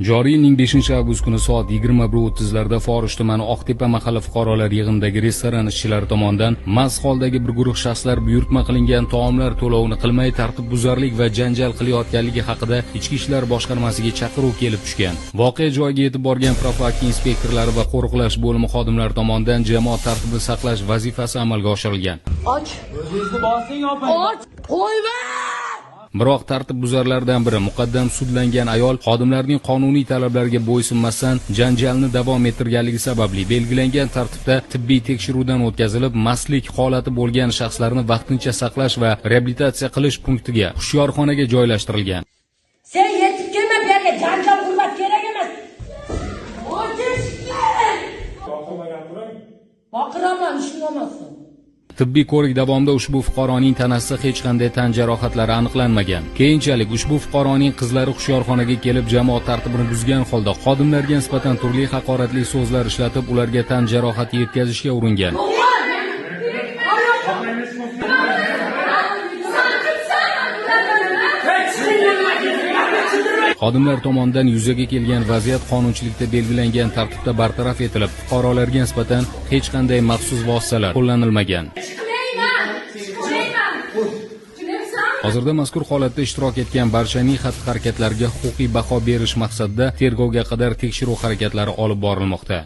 Joriy yilning 5-avgust kuni soat 21:30larda Forish tumani Oqtepa mahalla fuqarolar yig'inidagi restoran ishchilari tomonidan mast holdagi bir guruh shaxslar buyurtma qilingan taomlar to'lovini qilmay tartibbuzarlik va janjal qilayotganligi haqida Ichki ishlar boshqarmasiga chaqiruv kelib tushgan. Voqea joyiga yetib borgan profilaktika inspektorlari va qo'riqlash bo'limi xodimlari tomonidan jamoat tartibini saqlash vazifasi amalga oshirilgan. Och! O'zingizni bosing, opa. Och! Qo'yma! Biroq tartibbuzarlardan biri muqaddam sudlangan ayol xodimlarning qonuniy talablariga bo'ysunmasdan janjalni davom ettirganligi sababli belgilangan tartibda tibbiy tekshiruvdan o'tkazilib, mastlik holati bo'lgan shaxslarni vaqtincha saqlash va reabilitatsiya qilish punktiga hushyorxonaga joylashtirilgan. Sen yetib kelma bu yerga, janjal qurbat kerak emas. O'tish kerak. Baqirmagan turing. Baqiraman, ishing olmasin. Tibbiy ko'rik davomida ushbu fuqaroning tanasida hech qanday tan jarohatlari aniqlanmagan. Keyinchalik ushbu fuqaroning qizlari hushyorxonaga kelib, jamoat tartibini buzgan holda xodimlarga nisbatan turli haqoratli so'zlar ishlatib, ularga tan jarohati yetkazishga uringan. Xodimlar tomonidan yuzaga kelgan vaziyat qonunchilikda belgilangan tartibda bartaraf etilib, fuqarolarga nisbatan hech qanday maxsus vositalar qo'llanilmagan. Hozirda mazkur holatda ishtirok etgan barchaning xatti-harakatlariga huquqiy baho berish maqsadida tergovga qadar tekshiruv harakatlari olib borilmoqda.